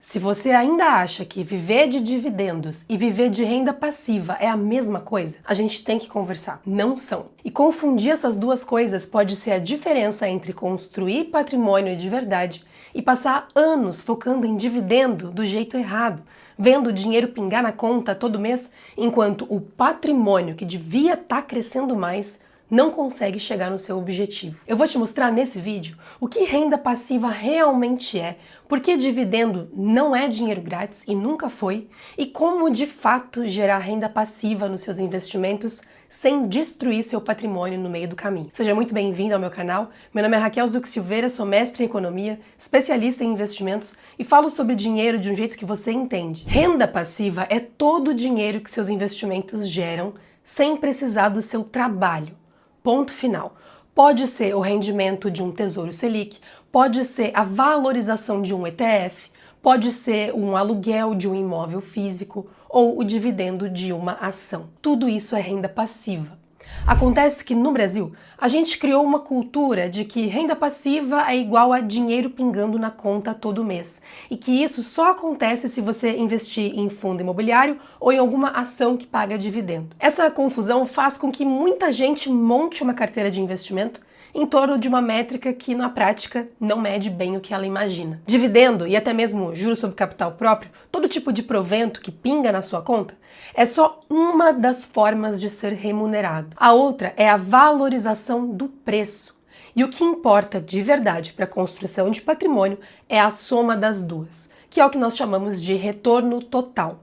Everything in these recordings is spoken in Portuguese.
Se você ainda acha que viver de dividendos e viver de renda passiva é a mesma coisa, a gente tem que conversar. Não são. E confundir essas duas coisas pode ser a diferença entre construir patrimônio de verdade e passar anos focando em dividendo do jeito errado, vendo o dinheiro pingar na conta todo mês, enquanto o patrimônio que devia estar crescendo mais não consegue chegar no seu objetivo. Eu vou te mostrar nesse vídeo o que renda passiva realmente é, por que dividendo não é dinheiro grátis e nunca foi, e como de fato gerar renda passiva nos seus investimentos sem destruir seu patrimônio no meio do caminho. Seja muito bem-vindo ao meu canal. Meu nome é Raquel Zuc Silveira, sou mestre em economia, especialista em investimentos e falo sobre dinheiro de um jeito que você entende. Renda passiva é todo o dinheiro que seus investimentos geram sem precisar do seu trabalho. Ponto final. Pode ser o rendimento de um Tesouro Selic, pode ser a valorização de um ETF, pode ser um aluguel de um imóvel físico ou o dividendo de uma ação. Tudo isso é renda passiva. Acontece que no Brasil a gente criou uma cultura de que renda passiva é igual a dinheiro pingando na conta todo mês e que isso só acontece se você investir em fundo imobiliário ou em alguma ação que paga dividendo. Essa confusão faz com que muita gente monte uma carteira de investimento em torno de uma métrica que na prática não mede bem o que ela imagina. Dividendo e até mesmo juros sobre capital próprio, todo tipo de provento que pinga na sua conta, é só uma das formas de ser remunerado. A outra é a valorização do preço. E o que importa de verdade para a construção de patrimônio é a soma das duas, que é o que nós chamamos de retorno total.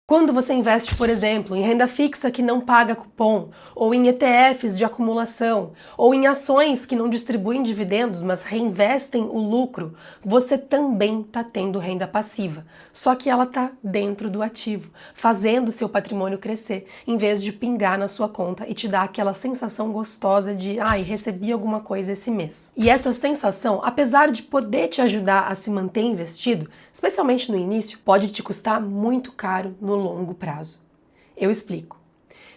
Quando você investe, por exemplo, em renda fixa que não paga cupom, ou em ETFs de acumulação, ou em ações que não distribuem dividendos, mas reinvestem o lucro, você também está tendo renda passiva. Só que ela está dentro do ativo, fazendo seu patrimônio crescer, em vez de pingar na sua conta e te dar aquela sensação gostosa de recebi alguma coisa esse mês. E essa sensação, apesar de poder te ajudar a se manter investido, especialmente no início, pode te custar muito caro no longo prazo. Eu explico.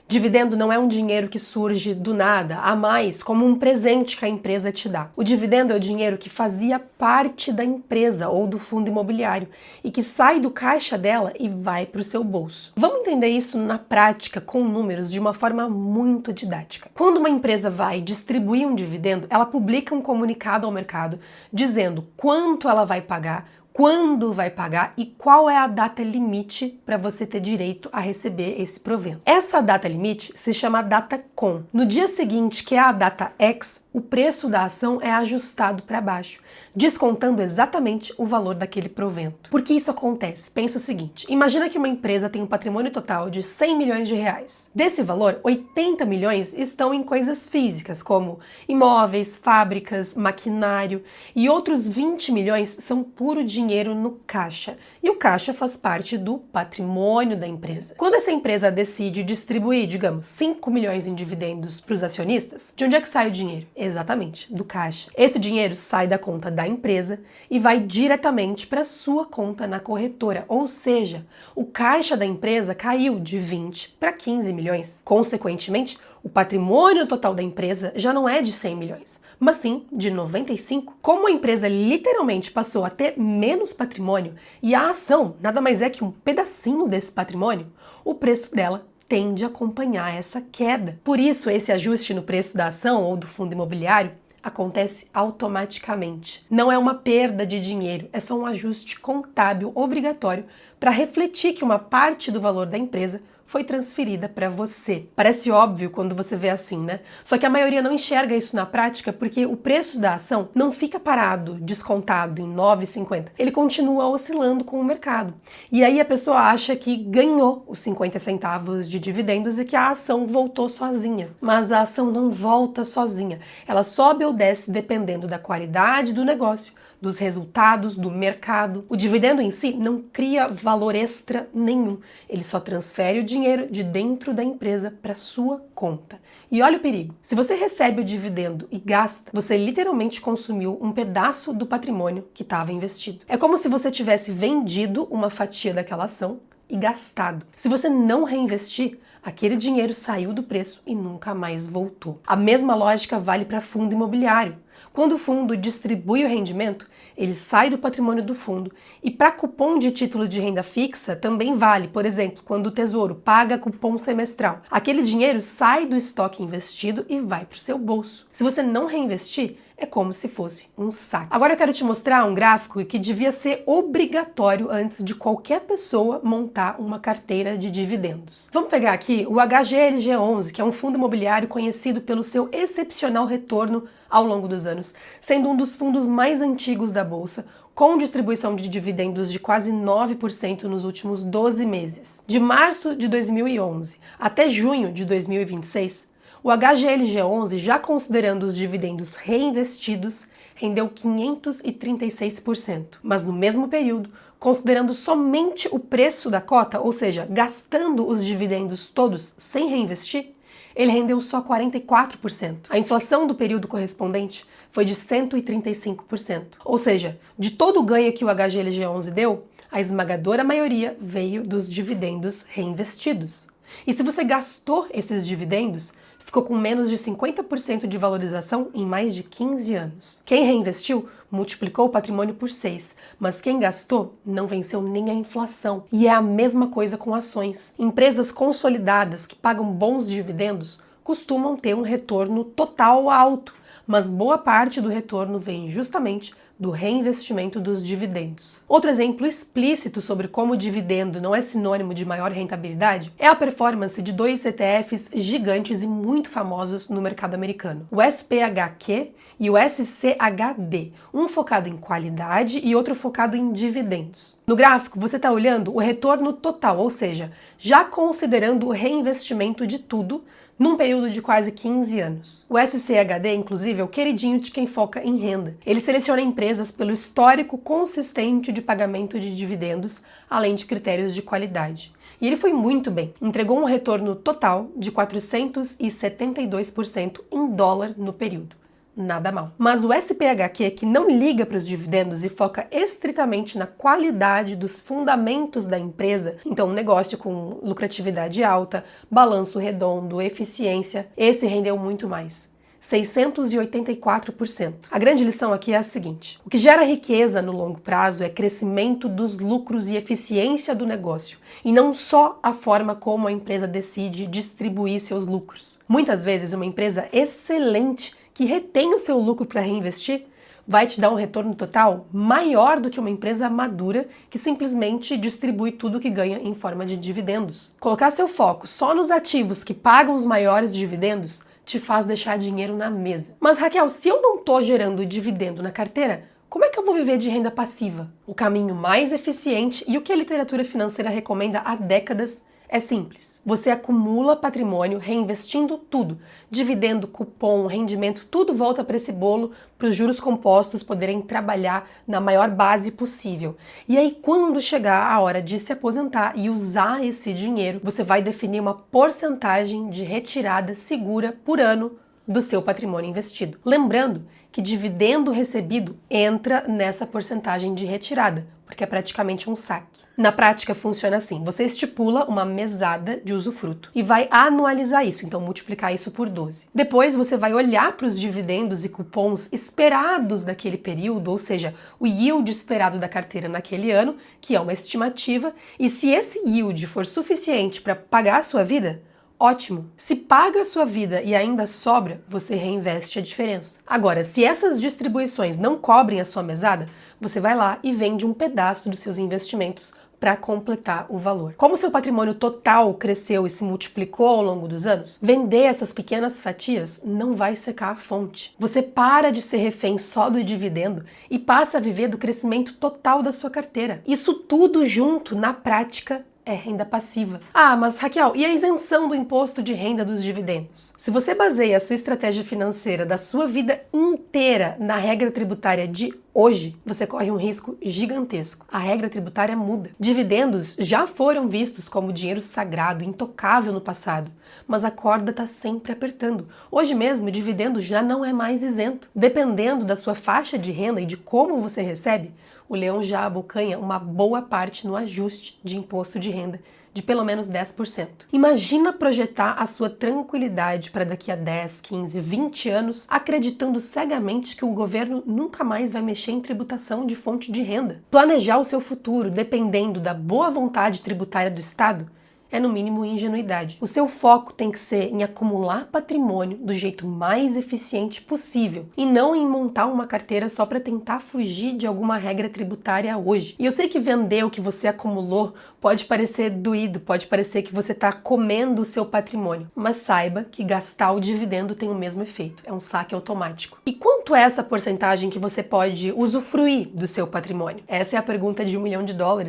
Dividendo não é um dinheiro que surge do nada, a mais, como um presente que a empresa te dá. O dividendo é o dinheiro que fazia parte da empresa ou do fundo imobiliário e que sai do caixa dela e vai para o seu bolso. Vamos entender isso na prática, com números, de uma forma muito didática. Quando uma empresa vai distribuir um dividendo, ela publica um comunicado ao mercado dizendo quanto ela vai pagar, quando vai pagar e qual é a data limite para você ter direito a receber esse provento. Essa data limite se chama data com. No dia seguinte, que é a data X, o preço da ação é ajustado para baixo, descontando exatamente o valor daquele provento. Por que isso acontece? Pensa o seguinte, imagina que uma empresa tem um patrimônio total de 100 milhões de reais. Desse valor, 80 milhões estão em coisas físicas, como imóveis, fábricas, maquinário, e outros 20 milhões são puro dinheiro no caixa. E o caixa faz parte do patrimônio da empresa. Quando essa empresa decide distribuir, digamos, 5 milhões em dividendos para os acionistas, de onde é que sai o dinheiro? Exatamente, do caixa. Esse dinheiro sai da conta da empresa e vai diretamente para sua conta na corretora, ou seja, o caixa da empresa caiu de 20 para 15 milhões. Consequentemente, o patrimônio total da empresa já não é de 100 milhões, mas sim de 95. Como a empresa literalmente passou a ter menos patrimônio e a ação nada mais é que um pedacinho desse patrimônio, o preço dela tende a acompanhar essa queda. Por isso, esse ajuste no preço da ação ou do fundo imobiliário acontece automaticamente. Não é uma perda de dinheiro, é só um ajuste contábil obrigatório para refletir que uma parte do valor da empresa foi transferida para você. Parece óbvio quando você vê assim, né? Só que a maioria não enxerga isso na prática porque o preço da ação não fica parado, descontado em 9,50. Ele continua oscilando com o mercado. E aí a pessoa acha que ganhou os 50 centavos de dividendos e que a ação voltou sozinha. Mas a ação não volta sozinha. Ela sobe ou desce dependendo da qualidade do negócio, dos resultados do mercado. O dividendo em si não cria valor extra nenhum. Ele só transfere o dinheiro de dentro da empresa para sua conta. E olha o perigo. Se você recebe o dividendo e gasta, você literalmente consumiu um pedaço do patrimônio que estava investido. É como se você tivesse vendido uma fatia daquela ação e gastado. Se você não reinvestir, aquele dinheiro saiu do preço e nunca mais voltou. A mesma lógica vale para fundo imobiliário. Quando o fundo distribui o rendimento, ele sai do patrimônio do fundo. E para cupom de título de renda fixa também vale, por exemplo, quando o Tesouro paga cupom semestral. Aquele dinheiro sai do estoque investido e vai para o seu bolso. Se você não reinvestir, é como se fosse um saque. Agora eu quero te mostrar um gráfico que devia ser obrigatório antes de qualquer pessoa montar uma carteira de dividendos. Vamos pegar aqui o HGLG11, que é um fundo imobiliário conhecido pelo seu excepcional retorno ao longo dos anos, sendo um dos fundos mais antigos da bolsa, com distribuição de dividendos de quase 9% nos últimos 12 meses. De março de 2011 até junho de 2026, o HGLG11, já considerando os dividendos reinvestidos, rendeu 536%. Mas no mesmo período, considerando somente o preço da cota, ou seja, gastando os dividendos todos sem reinvestir, ele rendeu só 44%. A inflação do período correspondente foi de 135%. Ou seja, de todo o ganho que o HGLG11 deu, a esmagadora maioria veio dos dividendos reinvestidos. E se você gastou esses dividendos, ficou com menos de 50% de valorização em mais de 15 anos. Quem reinvestiu multiplicou o patrimônio por 6, mas quem gastou não venceu nem a inflação. E é a mesma coisa com ações. Empresas consolidadas que pagam bons dividendos costumam ter um retorno total alto, mas boa parte do retorno vem justamente do reinvestimento dos dividendos. Outro exemplo explícito sobre como o dividendo não é sinônimo de maior rentabilidade é a performance de dois ETFs gigantes e muito famosos no mercado americano, o SPHQ e o SCHD, um focado em qualidade e outro focado em dividendos. No gráfico, você está olhando o retorno total, ou seja, já considerando o reinvestimento de tudo, num período de quase 15 anos. O SCHD, inclusive, é o queridinho de quem foca em renda. Ele seleciona empresas pelo histórico consistente de pagamento de dividendos, além de critérios de qualidade. E ele foi muito bem. Entregou um retorno total de 472% em dólar no período. Nada mal. Mas o SPHQ, que não liga para os dividendos e foca estritamente na qualidade dos fundamentos da empresa, então um negócio com lucratividade alta, balanço redondo, eficiência, esse rendeu muito mais. 684%. A grande lição aqui é a seguinte: o que gera riqueza no longo prazo é crescimento dos lucros e eficiência do negócio, e não só a forma como a empresa decide distribuir seus lucros. Muitas vezes, uma empresa excelente que retém o seu lucro para reinvestir vai te dar um retorno total maior do que uma empresa madura que simplesmente distribui tudo que ganha em forma de dividendos. Colocar seu foco só nos ativos que pagam os maiores dividendos te faz deixar dinheiro na mesa. Mas Raquel, se eu não estou gerando dividendo na carteira, como é que eu vou viver de renda passiva? O caminho mais eficiente e o que a literatura financeira recomenda há décadas é simples. Você acumula patrimônio reinvestindo tudo. Dividendo, cupom, rendimento, tudo volta para esse bolo para os juros compostos poderem trabalhar na maior base possível. E aí, quando chegar a hora de se aposentar e usar esse dinheiro, você vai definir uma porcentagem de retirada segura por ano do seu patrimônio investido. Lembrando que dividendo recebido entra nessa porcentagem de retirada, porque é praticamente um saque. Na prática funciona assim: você estipula uma mesada de usufruto e vai anualizar isso, então multiplicar isso por 12. Depois você vai olhar para os dividendos e cupons esperados daquele período, ou seja, o yield esperado da carteira naquele ano, que é uma estimativa, e se esse yield for suficiente para pagar a sua vida, ótimo. Se paga a sua vida e ainda sobra, você reinveste a diferença. Agora, se essas distribuições não cobrem a sua mesada, você vai lá e vende um pedaço dos seus investimentos para completar o valor. Como seu patrimônio total cresceu e se multiplicou ao longo dos anos, vender essas pequenas fatias não vai secar a fonte. Você para de ser refém só do dividendo e passa a viver do crescimento total da sua carteira. Isso tudo junto, na prática, é renda passiva. Ah, mas Raquel, e a isenção do imposto de renda dos dividendos? Se você baseia a sua estratégia financeira da sua vida inteira na regra tributária de hoje, você corre um risco gigantesco. A regra tributária muda. Dividendos já foram vistos como dinheiro sagrado, intocável no passado, mas a corda está sempre apertando. Hoje mesmo, o dividendo já não é mais isento. Dependendo da sua faixa de renda e de como você recebe, o leão já abocanha uma boa parte no ajuste de imposto de renda, de pelo menos 10%. Imagina projetar a sua tranquilidade para daqui a 10, 15, 20 anos, acreditando cegamente que o governo nunca mais vai mexer em tributação de fonte de renda. Planejar o seu futuro dependendo da boa vontade tributária do Estado é no mínimo ingenuidade. O seu foco tem que ser em acumular patrimônio do jeito mais eficiente possível e não em montar uma carteira só para tentar fugir de alguma regra tributária hoje. E eu sei que vender o que você acumulou pode parecer doído, pode parecer que você está comendo o seu patrimônio, mas saiba que gastar o dividendo tem o mesmo efeito, é um saque automático. E quanto é essa porcentagem que você pode usufruir do seu patrimônio? Essa é a pergunta de $1 milhão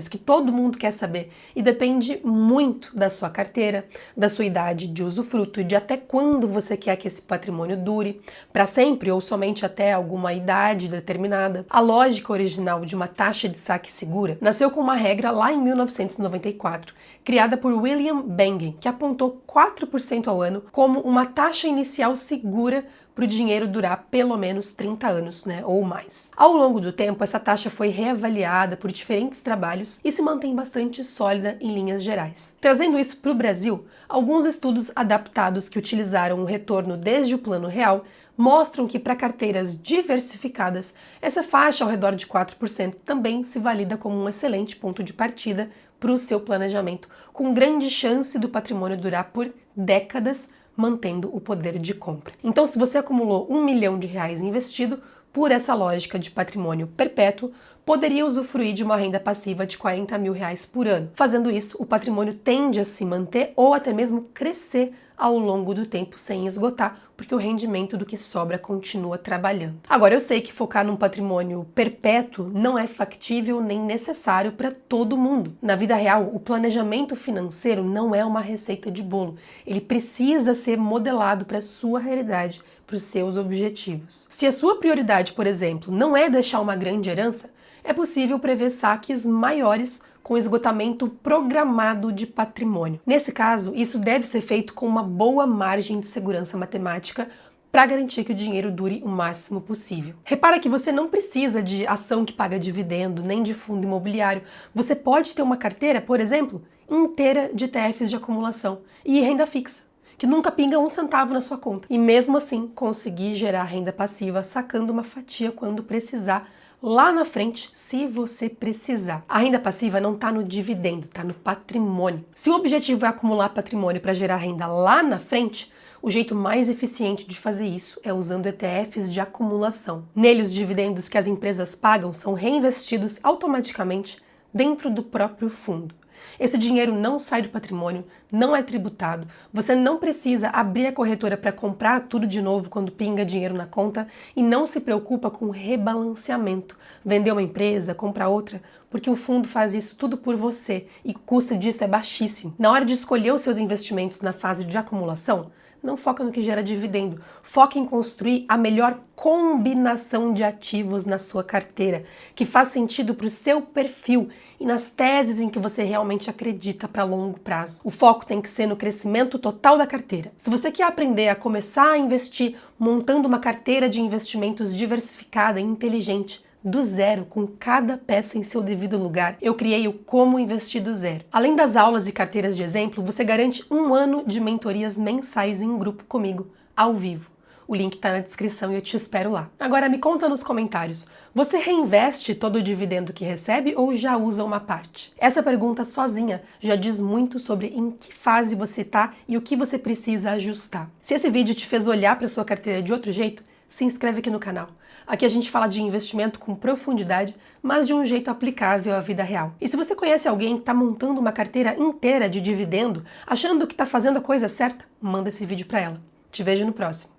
que todo mundo quer saber e depende muito da sua carteira, da sua idade de usufruto e de até quando você quer que esse patrimônio dure, para sempre ou somente até alguma idade determinada. A lógica original de uma taxa de saque segura nasceu com uma regra lá em 1994, criada por William Bengen, que apontou 4% ao ano como uma taxa inicial segura para o dinheiro durar pelo menos 30 anos, ou mais. Ao longo do tempo, essa taxa foi reavaliada por diferentes trabalhos e se mantém bastante sólida em linhas gerais. Trazendo isso para o Brasil, alguns estudos adaptados que utilizaram o retorno desde o Plano Real mostram que para carteiras diversificadas, essa faixa ao redor de 4% também se valida como um excelente ponto de partida para o seu planejamento, com grande chance do patrimônio durar por décadas, mantendo o poder de compra. Então, se você acumulou R$1 milhão investido, por essa lógica de patrimônio perpétuo, poderia usufruir de uma renda passiva de R$40 mil por ano. Fazendo isso, o patrimônio tende a se manter ou até mesmo crescer ao longo do tempo sem esgotar, porque o rendimento do que sobra continua trabalhando. Agora, eu sei que focar num patrimônio perpétuo não é factível nem necessário para todo mundo. Na vida real, o planejamento financeiro não é uma receita de bolo. Ele precisa ser modelado para a sua realidade, para os seus objetivos. Se a sua prioridade, por exemplo, não é deixar uma grande herança, é possível prever saques maiores com esgotamento programado de patrimônio. Nesse caso, isso deve ser feito com uma boa margem de segurança matemática para garantir que o dinheiro dure o máximo possível. Repara que você não precisa de ação que paga dividendo, nem de fundo imobiliário. Você pode ter uma carteira, por exemplo, inteira de ETFs de acumulação e renda fixa, que nunca pinga um centavo na sua conta. E mesmo assim, conseguir gerar renda passiva sacando uma fatia quando precisar, lá na frente, se você precisar. A renda passiva não está no dividendo, está no patrimônio. Se o objetivo é acumular patrimônio para gerar renda lá na frente, o jeito mais eficiente de fazer isso é usando ETFs de acumulação. Nele, os dividendos que as empresas pagam são reinvestidos automaticamente dentro do próprio fundo. Esse dinheiro não sai do patrimônio, não é tributado, você não precisa abrir a corretora para comprar tudo de novo quando pinga dinheiro na conta e não se preocupa com rebalanceamento, vender uma empresa, comprar outra, porque o fundo faz isso tudo por você e o custo disso é baixíssimo. Na hora de escolher os seus investimentos na fase de acumulação, não foca no que gera dividendo, foca em construir a melhor combinação de ativos na sua carteira, que faz sentido para o seu perfil e nas teses em que você realmente acredita para longo prazo. O foco tem que ser no crescimento total da carteira. Se você quer aprender a começar a investir montando uma carteira de investimentos diversificada e inteligente, do zero, com cada peça em seu devido lugar, eu criei o Como Investir do Zero. Além das aulas e carteiras de exemplo, você garante 1 ano de mentorias mensais em grupo comigo, ao vivo. O link está na descrição e eu te espero lá. Agora me conta nos comentários, você reinveste todo o dividendo que recebe ou já usa uma parte? Essa pergunta sozinha já diz muito sobre em que fase você está e o que você precisa ajustar. Se esse vídeo te fez olhar para sua carteira de outro jeito, se inscreve aqui no canal. Aqui a gente fala de investimento com profundidade, mas de um jeito aplicável à vida real. E se você conhece alguém que está montando uma carteira inteira de dividendo, achando que está fazendo a coisa certa, manda esse vídeo para ela. Te vejo no próximo.